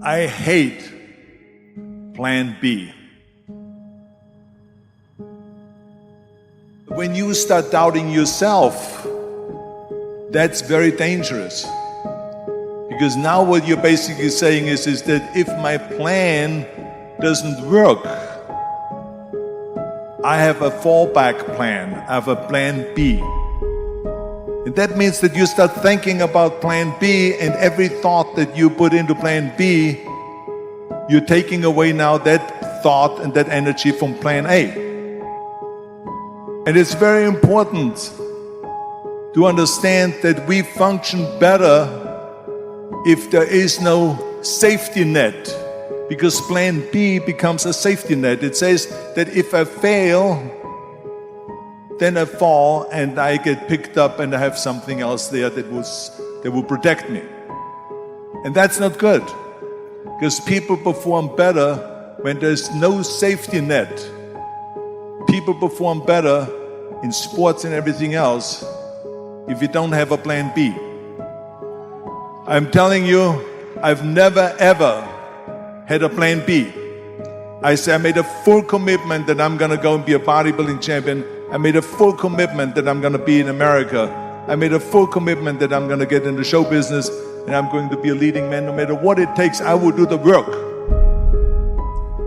I hate plan B. When you start doubting yourself, that's very dangerous. Because now what you're basically saying is that if my plan doesn't work, I have a fallback plan, I have a plan B. And that means that you start thinking about plan B, and every thought that you put into plan B, you're taking away now that thought and that energy from plan A. And it's very important to understand that we function better if there is no safety net, because plan B becomes a safety net. It says that if I fail, then I fall and I get picked up and I have something else there that will protect me. And that's not good, because people perform better when there's no safety net. People perform better in sports and everything else if you don't have a plan B. I'm telling you, I've never ever had a plan B. I made a full commitment that I'm gonna go and be a bodybuilding champion. I made a full commitment that I'm gonna be in America. I made a full commitment that I'm gonna get into show business and I'm going to be a leading man. No matter what it takes, I will do the work.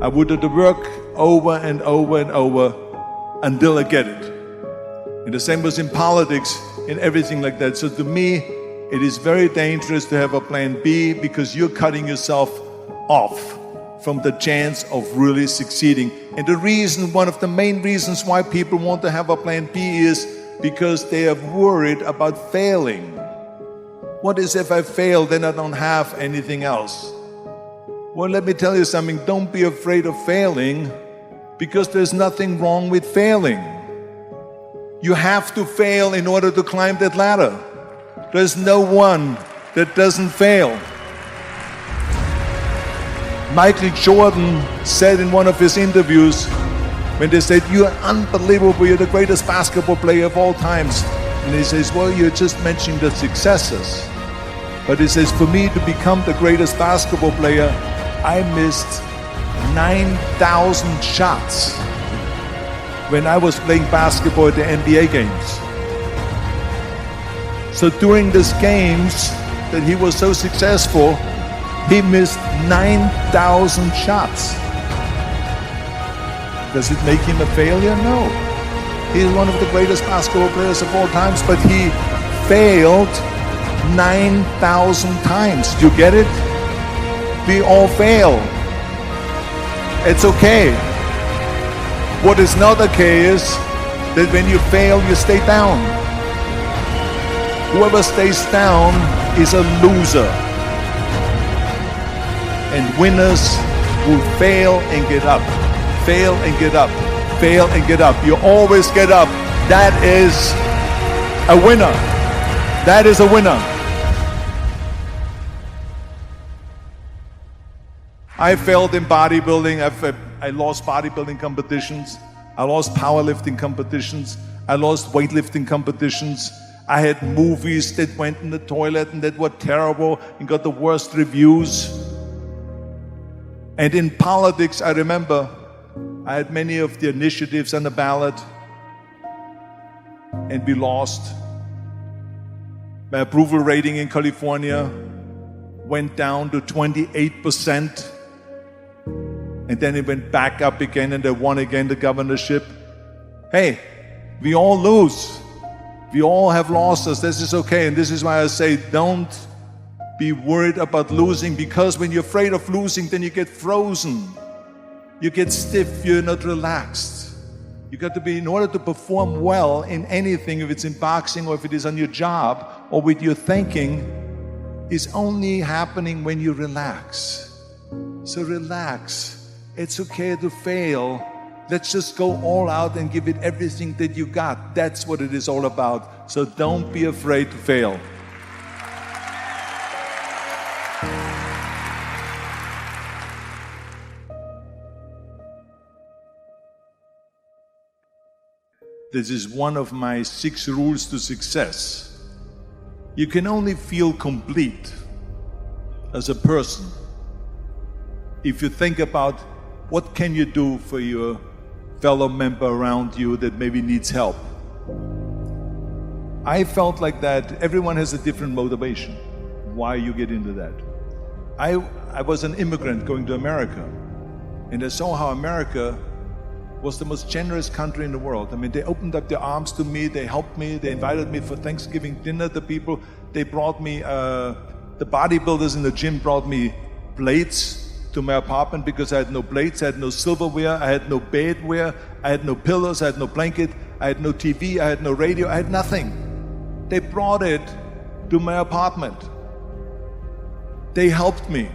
I will do the work over and over and over until I get it. And the same was in politics and everything like that. So to me, it is very dangerous to have a plan B, because you're cutting yourself off from the chance of really succeeding. And the reason, one of the main reasons why people want to have a plan B is because they are worried about failing. What is if I fail, then I don't have anything else? Well, let me tell you something. Don't be afraid of failing, because there's nothing wrong with failing. You have to fail in order to climb that ladder. There's no one that doesn't fail. Michael Jordan said in one of his interviews, when they said, "You're unbelievable, you're the greatest basketball player of all times." And he says, "Well, you're just mentioning the successes." But he says, "For me to become the greatest basketball player, I missed 9,000 shots when I was playing basketball at the NBA games." So during these games that he was so successful, he missed 9,000 shots. Does it make him a failure? No. He's one of the greatest basketball players of all times, but he failed 9,000 times. Do you get it? We all fail. It's okay. What is not okay is that when you fail, you stay down. Whoever stays down is a loser. And winners will fail and get up, fail and get up, fail and get up. You always get up. That is a winner. That is a winner. I failed in bodybuilding. I lost bodybuilding competitions. I lost powerlifting competitions. I lost weightlifting competitions. I had movies that went in the toilet and that were terrible and got the worst reviews. And in politics, I remember I had many of the initiatives on the ballot, and we lost. My approval rating in California went down to 28%, and then it went back up again, and I won again the governorship. Hey, we all lose. We all have losses. This is okay, and this is why I say don't be worried about losing, because when you're afraid of losing, then you get frozen. You get stiff, you're not relaxed. You got to be, in order to perform well in anything, if it's in boxing or if it is on your job or with your thinking, is only happening when you relax. So relax. It's okay to fail. Let's just go all out and give it everything that you got. That's what it is all about. So don't be afraid to fail. This is one of my 6 rules to success. You can only feel complete as a person if you think about what can you do for your fellow member around you that maybe needs help. I felt like that everyone has a different motivation, why you get into that. I was an immigrant going to America, and I saw how America was the most generous country in the world. I mean, they opened up their arms to me, they helped me, they invited me for Thanksgiving dinner. The people, they brought me, the bodybuilders in the gym brought me plates to my apartment because I had no plates, I had no silverware, I had no bedware, I had no pillows, I had no blanket, I had no TV, I had no radio, I had nothing. They brought it to my apartment. They helped me.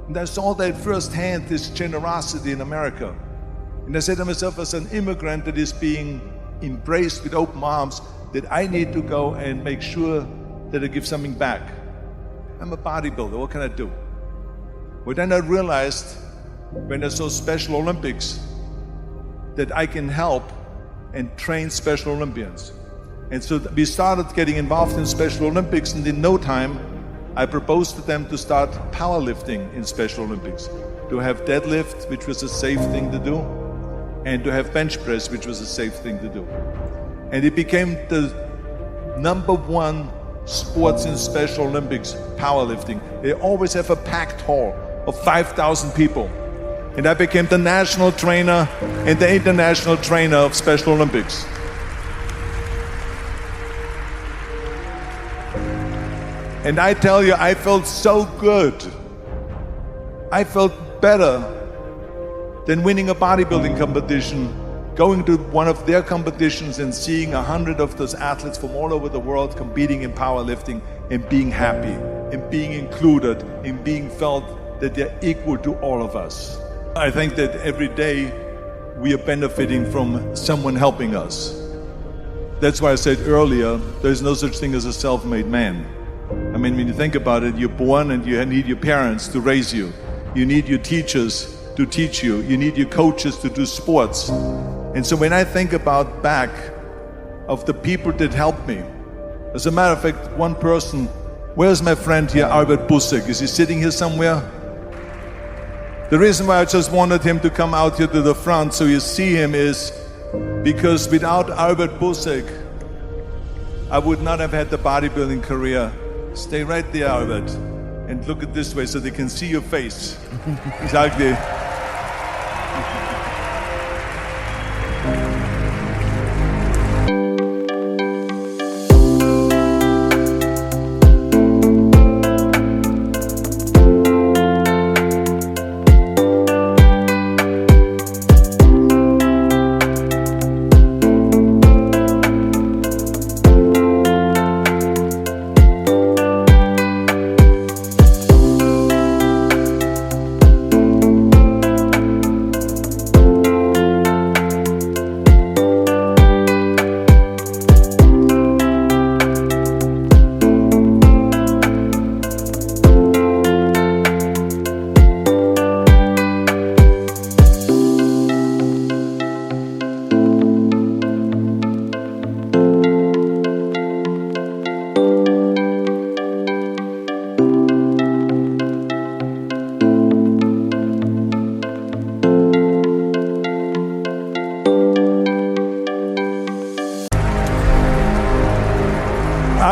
And I saw that firsthand, this generosity in America. And I said to myself, as an immigrant that is being embraced with open arms, that I need to go and make sure that I give something back. I'm a bodybuilder, what can I do? Well, then I realized, when I saw Special Olympics, that I can help and train Special Olympians. And so we started getting involved in Special Olympics, and in no time, I proposed to them to start powerlifting in Special Olympics, to have deadlift, which was a safe thing to do, and to have bench press, which was a safe thing to do. And it became the #1 sports in Special Olympics, powerlifting. They always have a packed hall of 5,000 people. And I became the national trainer and the international trainer of Special Olympics. And I tell you, I felt so good. I felt better than winning a bodybuilding competition, going to one of their competitions and seeing 100 of those athletes from all over the world competing in powerlifting and being happy and being included and being felt that they're equal to all of us. I think that every day we are benefiting from someone helping us. That's why I said earlier, there's no such thing as a self-made man. I mean, when you think about it, you're born and you need your parents to raise you. You need your teachers to teach you. You need your coaches to do sports. And so when I think about back of the people that helped me, as a matter of fact, one person, where's my friend here, Albert Busek? Is he sitting here somewhere? The reason why I just wanted him to come out here to the front so you see him is because without Albert Busek, I would not have had the bodybuilding career. Stay right there, Albert, and look at this way so they can see your face. Exactly.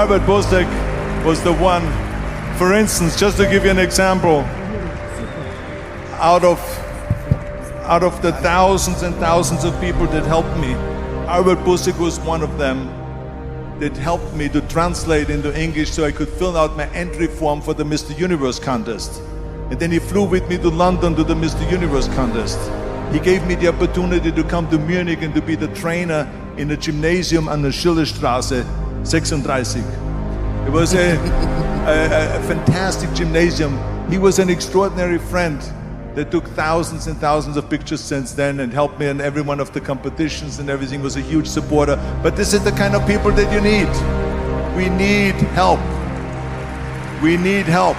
Albert Busek was the one, for instance, just to give you an example, out of the thousands and thousands of people that helped me, Arnold Schwarzenegger was one of them that helped me to translate into English so I could fill out my entry form for the Mr. Universe contest. And then he flew with me to London to the Mr. Universe contest. He gave me the opportunity to come to Munich and to be the trainer in the gymnasium on the Schillerstraße 36. It was a fantastic gymnasium. He was an extraordinary friend that took thousands and thousands of pictures since then and helped me in every one of the competitions and everything, was a huge supporter. But this is the kind of people that you need. We need help. We need help.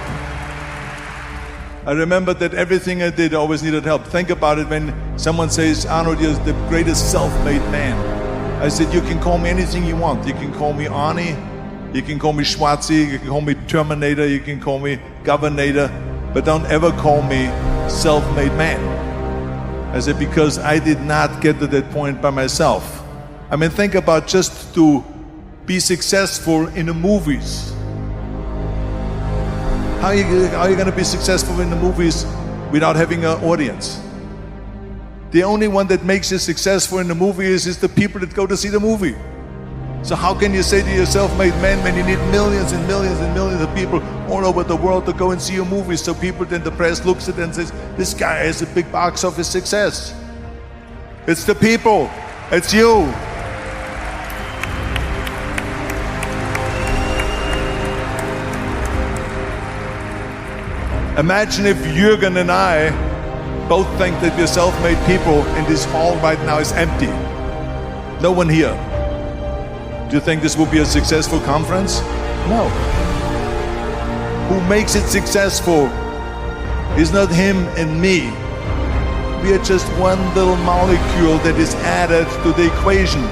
I remember that everything I did always needed help. Think about it when someone says, Arnold, you're the greatest self-made man. I said, you can call me anything you want. You can call me Arnie, you can call me Schwarzi, you can call me Terminator, you can call me Governator, but don't ever call me self-made man. I said, because I did not get to that point by myself. I mean, think about just to be successful in the movies. How are you going to be successful in the movies without having an audience? The only one that makes you successful in the movie is the people that go to see the movie. So how can you say to your self-made man when you need millions and millions and millions of people all over the world to go and see your movie, so people, then the press looks at it and says, this guy has a big box office success. It's the people. It's you. Imagine if Jürgen and I both think that we're self-made people and this hall right now is empty. No one here. Do you think this will be a successful conference? No. Who makes it successful is not him and me. We are just one little molecule that is added to the equation.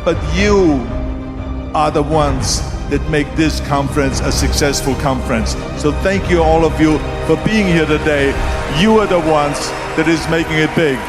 But you are the ones that make this conference a successful conference. So thank you, all of you, for being here today. You are the ones that is making it big.